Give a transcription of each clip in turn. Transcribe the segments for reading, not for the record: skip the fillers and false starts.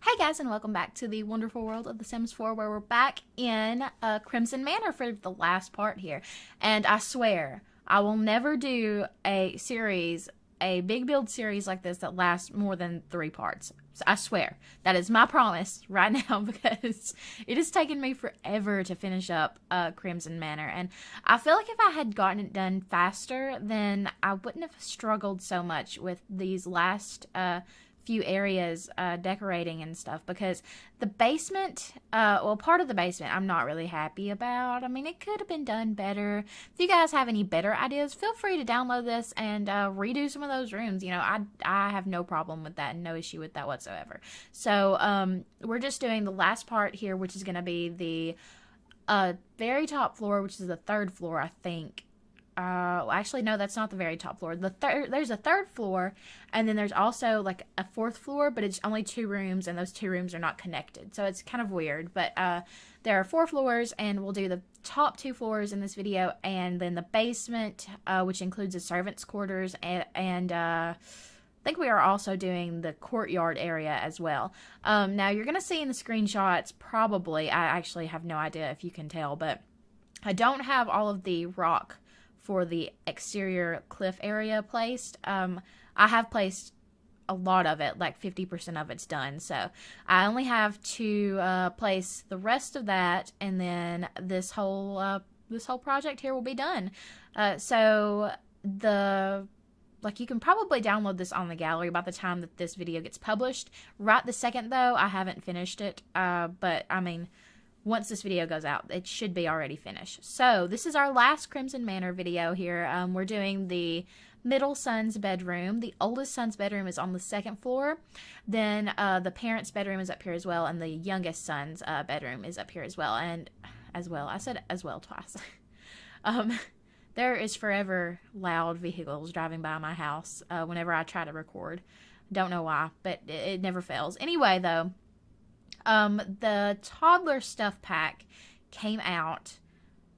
Hey guys, and welcome back to the wonderful world of The Sims 4, where we're back in Crimson Manor for the last part here. And I swear, I will never do a series, a big build series like this that lasts more than 3 parts. So I swear, that is my promise right now, because it has taken me forever to finish up Crimson Manor. And I feel like if I had gotten it done faster, then I wouldn't have struggled so much with these last few areas decorating and stuff, because the basement, well, part of the basement I'm not really happy about. I mean, it could have been done better. If you guys have any better ideas, feel free to download this and redo some of those rooms. You know, I have no problem with that and no issue with that whatsoever. So we're just doing the last part here, which is going to be the very top floor, which is the 3rd floor, I think. Actually, no, that's not the very top floor. There's a 3rd floor, and then there's also like a 4th floor, but it's only 2 rooms, and those 2 rooms are not connected. So it's kind of weird, but there are 4 floors, and we'll do the top 2 floors in this video, and then the basement, which includes the servants' quarters, and I think we are also doing the courtyard area as well. Now, you're going to see in the screenshots, probably, I actually have no idea if you can tell, but I don't have all of the rock for the exterior cliff area placed. I have placed a lot of it, like 50% of it's done, so I only have to place the rest of that, and then this whole project here will be done. So you can probably download this on the gallery by the time that this video gets published. Right this second, though, I haven't finished it, but I mean, once this video goes out, it should be already finished. So this is our last Crimson Manor video here. We're doing the middle son's bedroom. The oldest son's bedroom is on the 2nd floor. Then the parents' bedroom is up here as well, and the youngest son's bedroom is up here as well. And as well, I said as well twice. There is forever loud vehicles driving by my house whenever I try to record. Don't know why, but it never fails. Anyway, though, the toddler stuff pack came out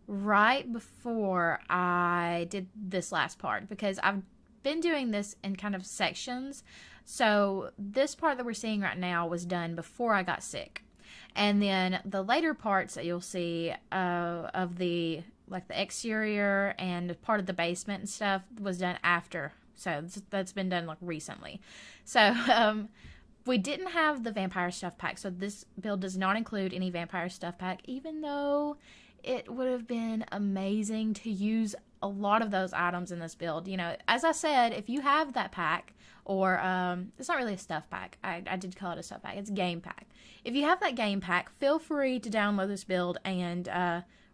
right before I did this last part, because I've been doing this in kind of sections. So this part that we're seeing right now was done before I got sick, and then the later parts that you'll see of the exterior and part of the basement and stuff was done after. So that's been done like recently. So we didn't have the vampire stuff pack, so this build does not include any vampire stuff pack, even though it would have been amazing to use a lot of those items in this build. You know, as I said, if you have that pack, or it's not really a stuff pack, I did call it a stuff pack, it's a game pack. If you have that game pack, feel free to download this build and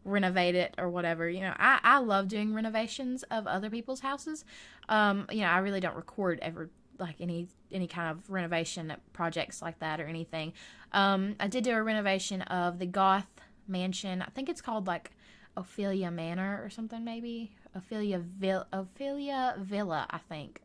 renovate it or whatever. You know, I love doing renovations of other people's houses. You know, I really don't record ever like any kind of renovation projects like that or anything. I did do a renovation of the goth mansion. I think it's called like Ophelia Manor or something, maybe Ophelia Villa, I think.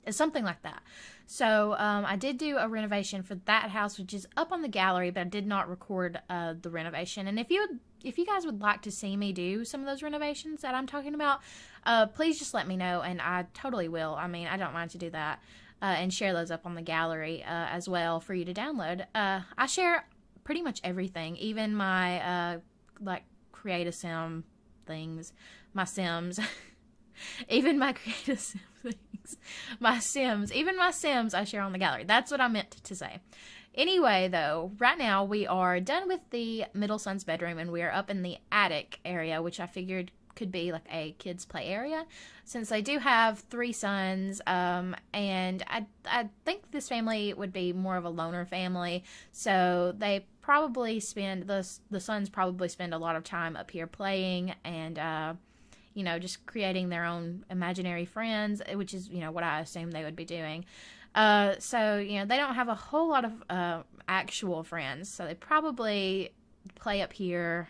It's something like that. So I did do a renovation for that house, which is up on the gallery, but I did not record the renovation. And if you guys would like to see me do some of those renovations that I'm talking about, please just let me know, and I totally will. I mean, I don't mind to do that and share those up on the gallery as well for you to download. I share pretty much everything, even my create a sim things, my sims, even my create a sim things, my sims, even my sims I share on the gallery. That's what I meant to say. Anyway, though, right now we are done with the middle son's bedroom, and we are up in the attic area, which I figured could be like a kids play area, since they do have 3 sons, and I think this family would be more of a loner family, so they probably spend, the sons probably spend a lot of time up here playing and you know, just creating their own imaginary friends, which is, you know, what I assume they would be doing. So, you know, they don't have a whole lot of actual friends, so they probably play up here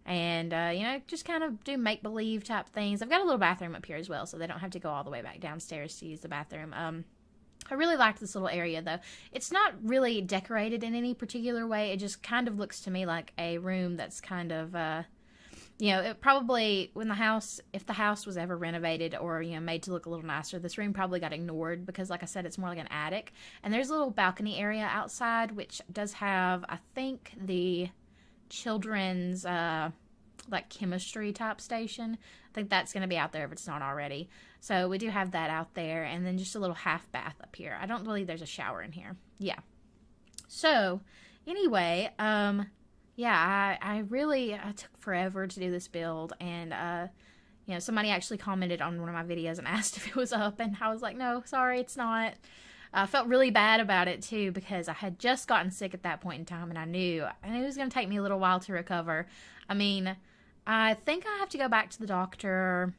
and, you know, just kind of do make-believe type things. I've got a little bathroom up here as well, so they don't have to go all the way back downstairs to use the bathroom. I really like this little area, though. It's not really decorated in any particular way. It just kind of looks to me like a room that's kind of you know, it probably, when the house, if the house was ever renovated or, you know, made to look a little nicer, this room probably got ignored because, like I said, it's more like an attic. And there's a little balcony area outside, which does have, I think, the children's, like, chemistry type station. I think that's going to be out there if it's not already. So we do have that out there. And then just a little half bath up here. I don't believe there's a shower in here. Yeah. So, anyway, yeah, I took forever to do this build, and, you know, somebody actually commented on one of my videos and asked if it was up, and I was like, no, sorry, it's not. I felt really bad about it, too, because I had just gotten sick at that point in time, and I knew it was going to take me a little while to recover. I mean, I think I have to go back to the doctor,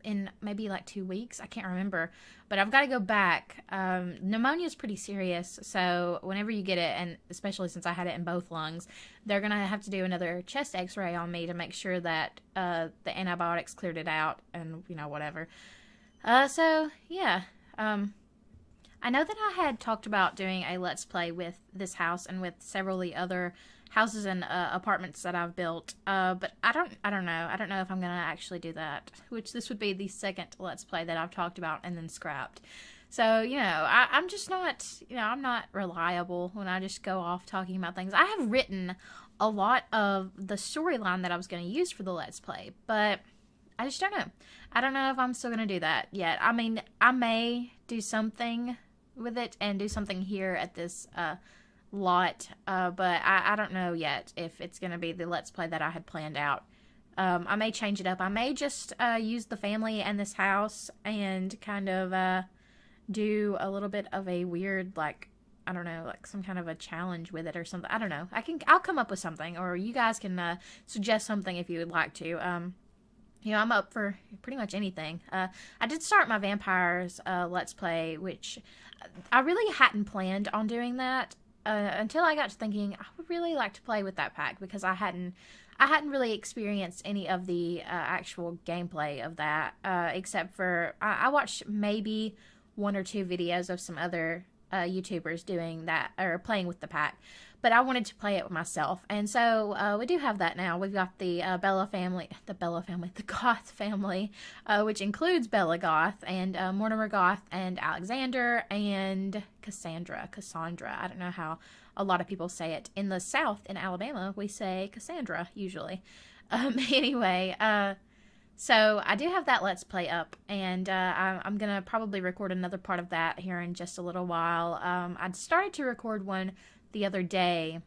in maybe like 2 weeks. I can't remember, but I've got to go back. Pneumonia is pretty serious, so whenever you get it, and especially since I had it in both lungs, they're gonna have to do another chest x-ray on me to make sure that the antibiotics cleared it out, and, you know, whatever. So yeah, I know that I had talked about doing a Let's Play with this house and with several of the other houses and apartments that I've built, but I don't know. I don't know if I'm gonna actually do that, which this would be the second Let's Play that I've talked about and then scrapped. So, you know, I'm just not, you know, I'm not reliable when I just go off talking about things. I have written a lot of the storyline that I was going to use for the Let's Play, but I just don't know. I don't know if I'm still going to do that yet. I mean, I may do something with it and do something here at this lot, but I don't know yet if it's going to be the Let's Play that I had planned out. I may change it up. I may just use the family and this house and kind of do a little bit of a weird, like, I don't know, like some kind of a challenge with it or something. I don't know. I'll come up with something, or you guys can suggest something if you would like to. You know, I'm up for pretty much anything. I did start my vampires Let's Play, which I really hadn't planned on doing that until I got to thinking I would really like to play with that pack, because I hadn't really experienced any of the actual gameplay of that, except for I watched maybe 1 or 2 videos of some other YouTubers doing that, or playing with the pack, but I wanted to play it myself, and so we do have that now. We've got the the Goth family, which includes Bella Goth and Mortimer Goth and Alexander and Cassandra. I don't know how a lot of people say it. In the South, in Alabama, we say Cassandra usually. Anyway, so I do have that Let's Play up, and I'm going to probably record another part of that here in just a little while. I started to record one the other day,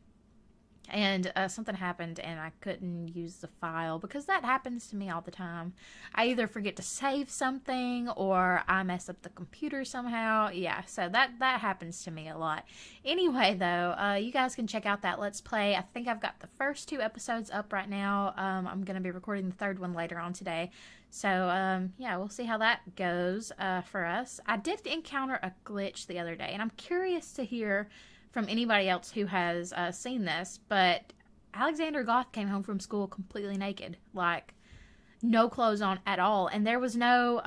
and something happened and I couldn't use the file, because that happens to me all the time. I either forget to save something or I mess up the computer somehow. Yeah, so that happens to me a lot. Anyway, though, you guys can check out that Let's Play. I think I've got the first 2 episodes up right now. I'm going to be recording the 3rd one later on today. So, yeah, we'll see how that goes for us. I did encounter a glitch the other day, and I'm curious to hear from anybody else who has seen this, but Alexander Goth came home from school completely naked, like no clothes on at all, and there was no,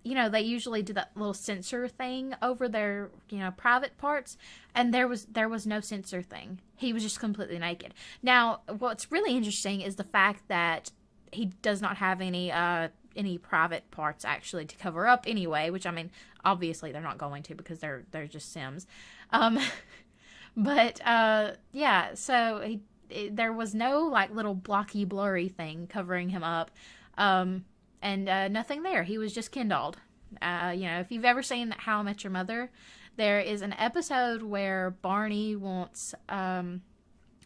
you know, they usually do that little censor thing over their, you know, private parts, and there was no censor thing. He was just completely naked. Now, what's really interesting is the fact that he does not have any private parts actually to cover up anyway, which, I mean, obviously they're not going to, because they're just Sims. But yeah, so there was no like little blocky blurry thing covering him up, and nothing there. He was just kindled. You know, if you've ever seen How I Met Your Mother, there is an episode where Barney wants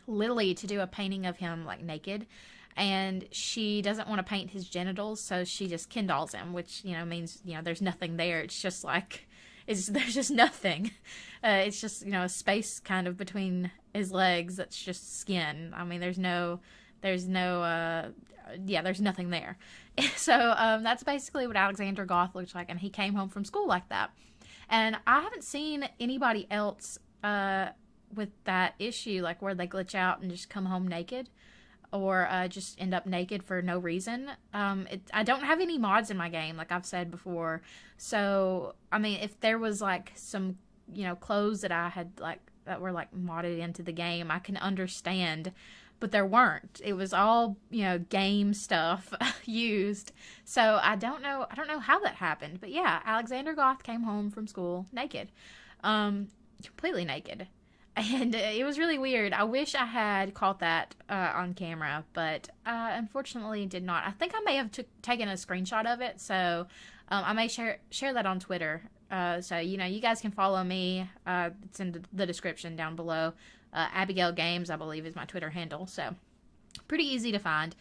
Lily to do a painting of him like naked, and she doesn't want to paint his genitals, so she just kindles him, which, you know, means, you know, there's nothing there. It's just like, there's just nothing. It's just, you know, a space kind of between his legs that's just skin. I mean, there's nothing there. So that's basically what Alexander Goth looks like, and he came home from school like that. And I haven't seen anybody else with that issue, like where they glitch out and just come home naked, or just end up naked for no reason. I don't have any mods in my game, like I've said before. So, I mean, if there was like some, you know, clothes that I had like that were like modded into the game, I can understand. but there weren't. It was all, you know, game stuff used. So I don't know how that happened. But yeah, Alexander Goth came home from school naked. Completely naked. And it was really weird. I wish I had caught that on camera, but unfortunately did not. I think I may have taken a screenshot of it, so I may share that on Twitter. So, you know, you guys can follow me. It's in the description down below. AbbygailGames, I believe, is my Twitter handle, so pretty easy to find.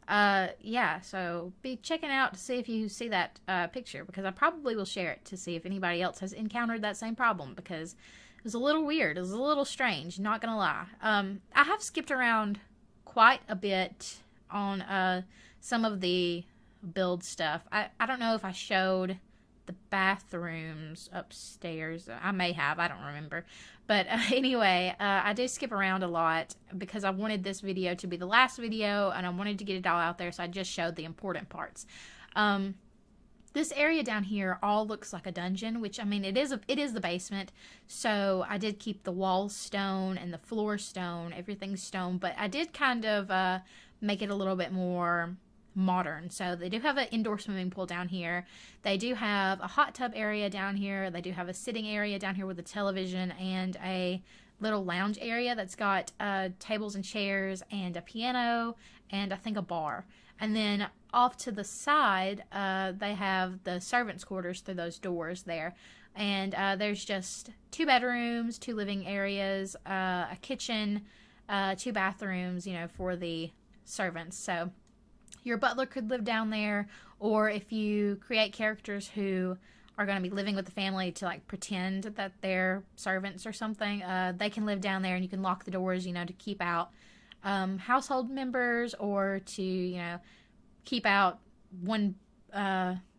Yeah, so be checking out to see if you see that picture, because I probably will share it to see if anybody else has encountered that same problem, because it was a little weird. It was a little strange, not gonna lie. I have skipped around quite a bit on some of the build stuff. I don't know if I showed the bathrooms upstairs. I may have. I don't remember. But anyway, I do skip around a lot because I wanted this video to be the last video, and I wanted to get it all out there, so I just showed the important parts. This area down here all looks like a dungeon, which, I mean, it is the basement, so I did keep the walls stone and the floor stone, everything stone, but I did kind of make it a little bit more modern. So they do have an indoor swimming pool down here. They do have a hot tub area down here. They do have a sitting area down here with a television and a little lounge area that's got tables and chairs and a piano and I think a bar. And then off to the side, they have the servants' quarters through those doors there. And there's just 2 bedrooms, 2 living areas, a kitchen, 2 bathrooms, you know, for the servants. So your butler could live down there, or if you create characters who are going to be living with the family to, like, pretend that they're servants or something, they can live down there, and you can lock the doors, you know, to keep out household members, or to, you know, keep out one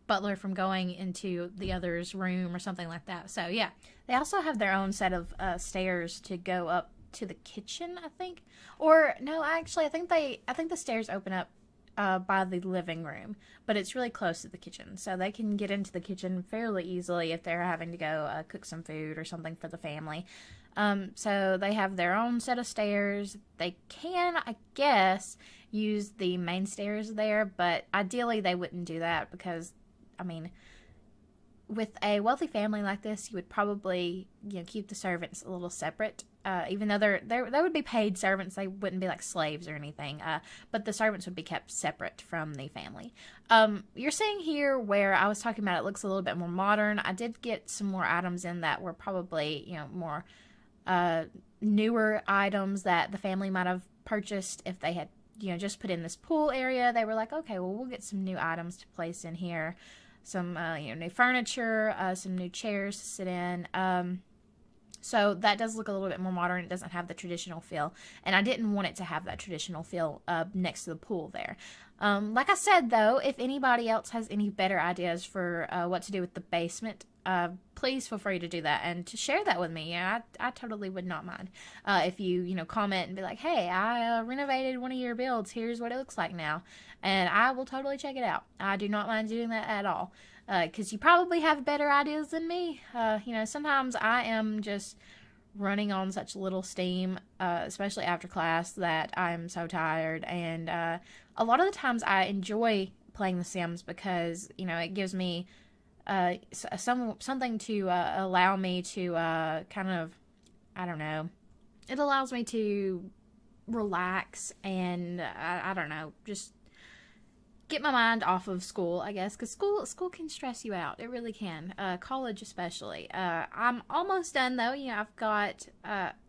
butler from going into the other's room or something like that. So yeah, they also have their own set of stairs to go up to the kitchen, I think. Or no, actually, I think the stairs open up by the living room, but it's really close to the kitchen, so they can get into the kitchen fairly easily if they're having to go cook some food or something for the family. So they have their own set of stairs. They can, I guess, use the main stairs there, but ideally they wouldn't do that because, I mean, with a wealthy family like this, you would probably, you know, keep the servants a little separate. Even though they would be paid servants, they wouldn't be like slaves or anything. But the servants would be kept separate from the family. You're seeing here where I was talking about it looks a little bit more modern. I did get some more items in that were probably, you know, more newer items that the family might have purchased if they had, you know, just put in this pool area. They were like, okay, well, we'll get some new items to place in here. Some, you know, new furniture, some new chairs to sit in. So that does look a little bit more modern. It doesn't have the traditional feel. And I didn't want it to have that traditional feel next to the pool there. Like I said, though, if anybody else has any better ideas for what to do with the basement, please feel free to do that and to share that with me. Yeah, I totally would not mind. If you know, comment and be like, hey, I renovated one of your builds. Here's what it looks like now. And I will totally check it out. I do not mind doing that at all. Because you probably have better ideas than me. You know, sometimes I am just running on such little steam, especially after class, that I'm so tired. And a lot of the times I enjoy playing The Sims because, you know, it gives me something to allow me to kind of, I don't know, it allows me to relax and, I don't know, just get my mind off of school, I guess, because school can stress you out. It really can. College especially. I'm almost done, though. You know, I've got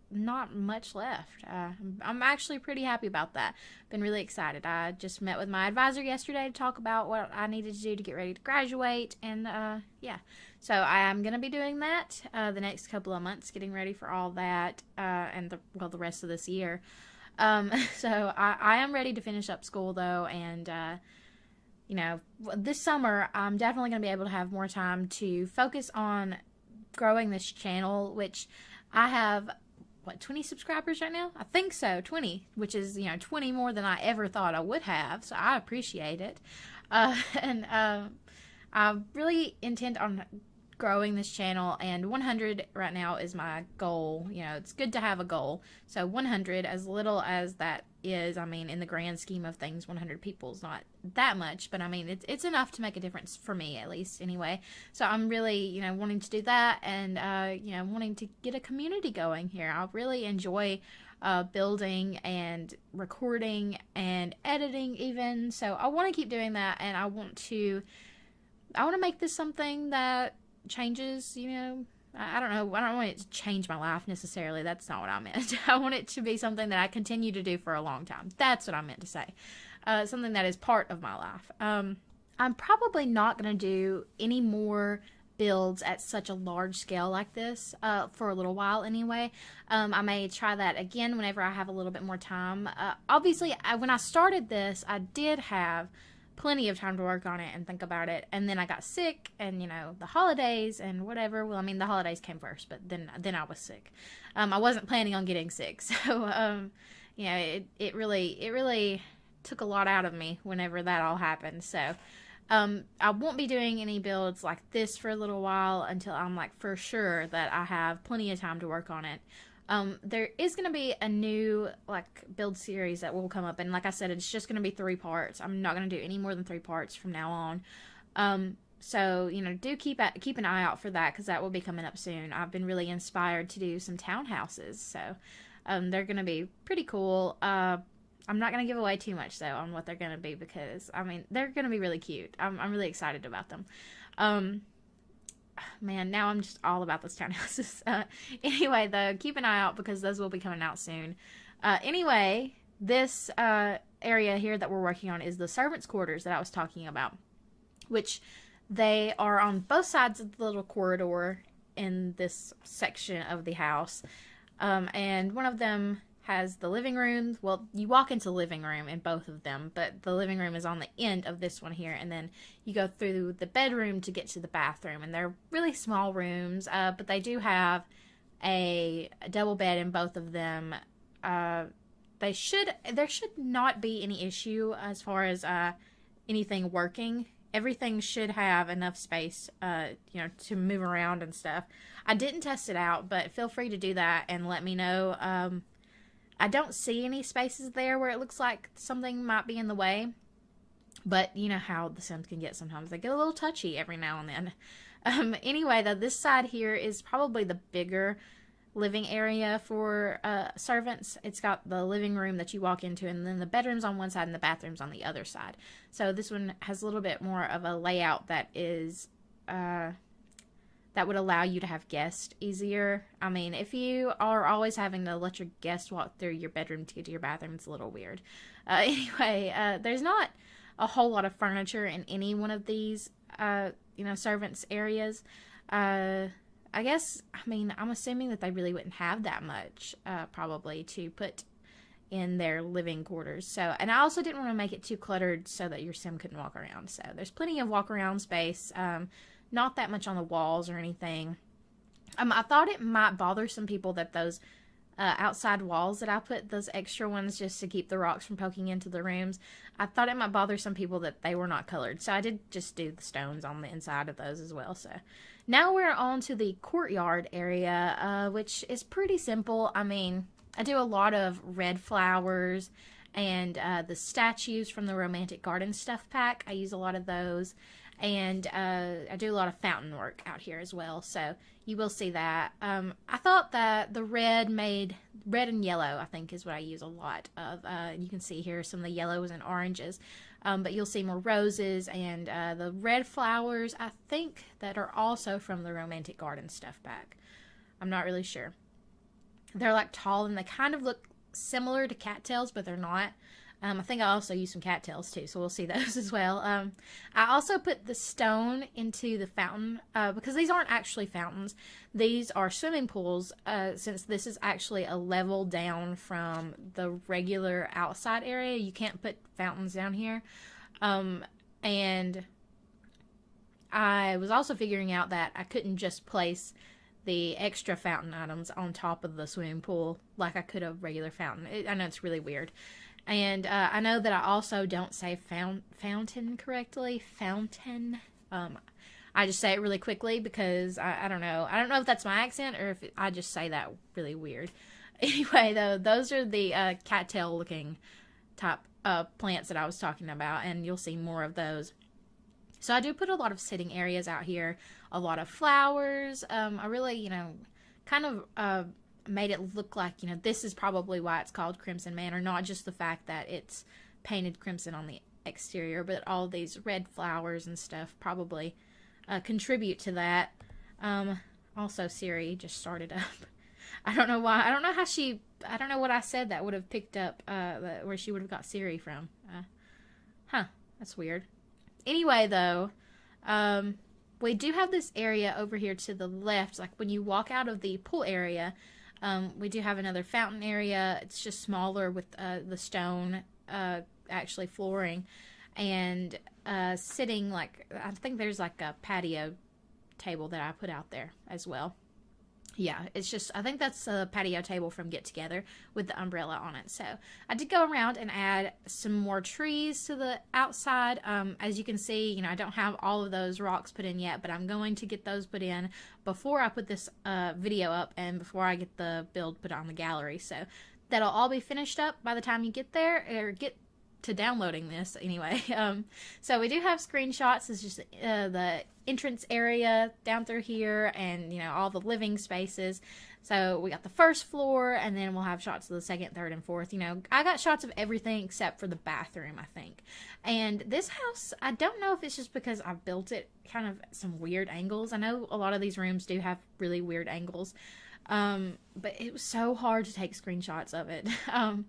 not much left. I'm actually pretty happy about that. Been really excited. I just met with my advisor yesterday to talk about what I needed to do to get ready to graduate, and yeah. So I am going to be doing that the next couple of months, getting ready for all that, and the rest of this year. So I am ready to finish up school, though, and you know, this summer, I'm definitely going to be able to have more time to focus on growing this channel, which I have, 20 subscribers right now? I think so, 20, which is, you know, 20 more than I ever thought I would have, so I appreciate it. And I really intend on growing this channel, and 100 right now is my goal. You know, it's good to have a goal. So 100, as little as that is, I mean, in the grand scheme of things, 100 people is not that much, but I mean, it's enough to make a difference for me, at least, anyway. So I'm really, you know, wanting to do that, and you know, wanting to get a community going here. I really enjoy building and recording and editing even, so I want to keep doing that, and I want to make this something that changes, you know, I don't know, I don't want it to change my life necessarily, that's not what I meant. I want it to be something that I continue to do for a long time. That's what I meant to say. Something that is part of my life. I'm probably not going to do any more builds at such a large scale like this for a little while anyway. I may try that again whenever I have a little bit more time. Obviously, when I started this, I did have plenty of time to work on it and think about it, and then I got sick, and you know, the holidays and whatever. Well, I mean, the holidays came first, but then I was sick. I wasn't planning on getting sick, so you know, it really took a lot out of me whenever that all happened. So I won't be doing any builds like this for a little while until I'm like for sure that I have plenty of time to work on it. There is going to be a new like build series that will come up, and like I said, it's just going to be 3 parts. I'm not going to do any more than 3 parts from now on. So you know, do keep an eye out for that, because that will be coming up soon. I've been really inspired to do some townhouses, so they're going to be pretty cool. I'm not going to give away too much though on what they're going to be, because I mean, they're going to be really cute. I'm really excited about them. Man, now I'm just all about those townhouses. Anyway, though, keep an eye out, because those will be coming out soon. Anyway, this area here that we're working on is the servants' quarters that I was talking about, which they are on both sides of the little corridor in this section of the house. And one of them has the living room. Well, you walk into the living room in both of them, but the living room is on the end of this one here, and then you go through the bedroom to get to the bathroom, and they're really small rooms, but they do have a double bed in both of them. There should not be any issue as far as anything working. Everything should have enough space, you know, to move around and stuff. I didn't test it out, but feel free to do that and let me know. I don't see any spaces there where it looks like something might be in the way, but you know how the Sims can get sometimes. They get a little touchy every now and then. Anyway, though, this side here is probably the bigger living area for servants. It's got the living room that you walk into, and then the bedroom's on one side and the bathroom's on the other side. So this one has a little bit more of a layout that is that would allow you to have guests easier. I mean, if you are always having to let your guests walk through your bedroom to get to your bathroom, it's a little weird. Anyway, there's not a whole lot of furniture in any one of these, you know, servants' areas. I guess, I mean, I'm assuming that they really wouldn't have that much, probably, to put in their living quarters. So, and I also didn't want to make it too cluttered so that your Sim couldn't walk around. So there's plenty of walk around space. Not that much on the walls or anything. I thought it might bother some people that those outside walls that I put, those extra ones just to keep the rocks from poking into the rooms, I thought it might bother some people that they were not colored. So I did just do the stones on the inside of those as well. So now we're on to the courtyard area, which is pretty simple. I mean, I do a lot of red flowers and the statues from the Romantic Garden stuff pack. I use a lot of those. And I do a lot of fountain work out here as well, so you will see that. I thought that the red and yellow, I think, is what I use a lot of. You can see here some of the yellows and oranges, but you'll see more roses, and the red flowers, I think, that are also from the Romantic Garden stuff pack. I'm not really sure. They're like tall, and they kind of look similar to cattails, but they're not. I think I also use some cattails too, so we'll see those as well. I also put the stone into the fountain, because these aren't actually fountains. These are swimming pools, since this is actually a level down from the regular outside area. You can't put fountains down here. And I was also figuring out that I couldn't just place the extra fountain items on top of the swimming pool like I could a regular fountain. I know it's really weird. And I know that I also don't say fountain correctly. Fountain. I just say it really quickly because I don't know. I don't know if that's my accent or if I just say that really weird. Anyway, though, those are the cattail looking type plants that I was talking about, and you'll see more of those. So I do put a lot of sitting areas out here, a lot of flowers. I really, kind of made it look like, this is probably why it's called Crimson Manor, not just the fact that it's painted crimson on the exterior, but all these red flowers and stuff probably contribute to that. Also, Siri just started up. I don't know why. I don't know what I said that would have picked up where she would have got Siri from. That's weird. Anyway, though, we do have this area over here to the left. Like when you walk out of the pool area, we do have another fountain area. It's just smaller with the stone actually flooring. And sitting, like, I think there's like a patio table that I put out there as well. Yeah, it's just, I think that's a patio table from Get Together with the umbrella on it. So I did go around and add some more trees to the outside. As you can see, I don't have all of those rocks put in yet, but I'm going to get those put in before I put this video up and before I get the build put on the gallery. So that'll all be finished up by the time you get there, or get to downloading this anyway. So we do have screenshots. It's just the entrance area down through here, and all the living spaces. So we got the first floor, and then we'll have shots of the second, third, and fourth. I got shots of everything except for the bathroom, I think. And this house, I don't know if it's just because I built it kind of at some weird angles. I know a lot of these rooms do have really weird angles. But it was so hard to take screenshots of it. I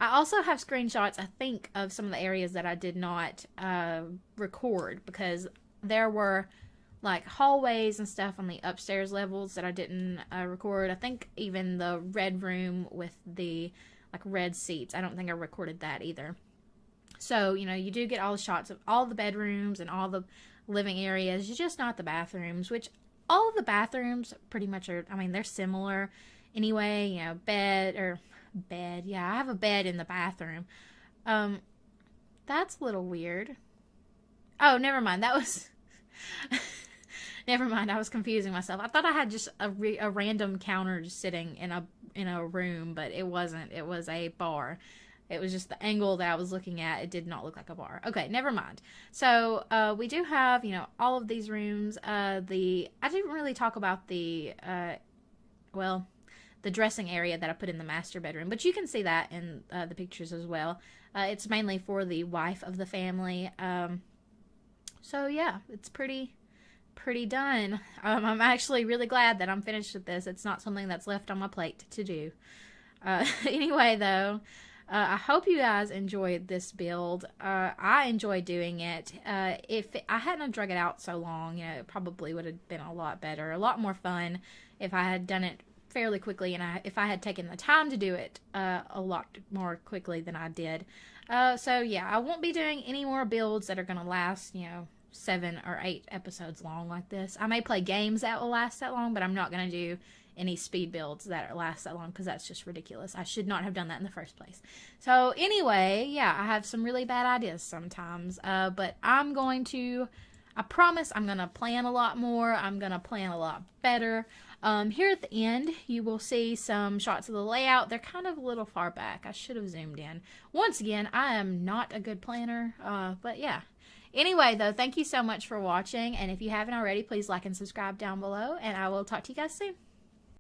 also have screenshots, I think, of some of the areas that I did not record, because there were like hallways and stuff on the upstairs levels that I didn't record. I think even the red room with the like red seats, I don't think I recorded that either. So, you do get all the shots of all the bedrooms and all the living areas, just not the bathrooms, which all of the bathrooms pretty much are, they're similar anyway. Bed. Yeah, I have a bed in the bathroom. That's a little weird. Oh, never mind. That was... Never mind, I was confusing myself. I thought I had just a random counter just sitting in a room, but it wasn't. It was a bar. It was just the angle that I was looking at. It did not look like a bar. Okay, never mind. So we do have, all of these rooms. I didn't really talk about the dressing area that I put in the master bedroom, but you can see that in the pictures as well. It's mainly for the wife of the family. So yeah, it's pretty done. I'm actually really glad that I'm finished with this. It's not something that's left on my plate to do. Anyway, though, I hope you guys enjoyed this build. I enjoyed doing it. If I hadn't drug it out so long, it probably would have been a lot better, a lot more fun if I had done it fairly quickly, and if I had taken the time to do it a lot more quickly than I did. So yeah, I won't be doing any more builds that are going to last, 7 or 8 episodes long like this. I may play games that will last that long, but I'm not going to do any speed builds that last that long, because that's just ridiculous. I should not have done that in the first place. So anyway, yeah, I have some really bad ideas sometimes, but I promise I'm going to plan a lot more. I'm going to plan a lot better. Here at the end, you will see some shots of the layout. They're kind of a little far back. I should have zoomed in. Once again, I am not a good planner, but yeah. Anyway, though, thank you so much for watching, and if you haven't already, please like and subscribe down below, and I will talk to you guys soon.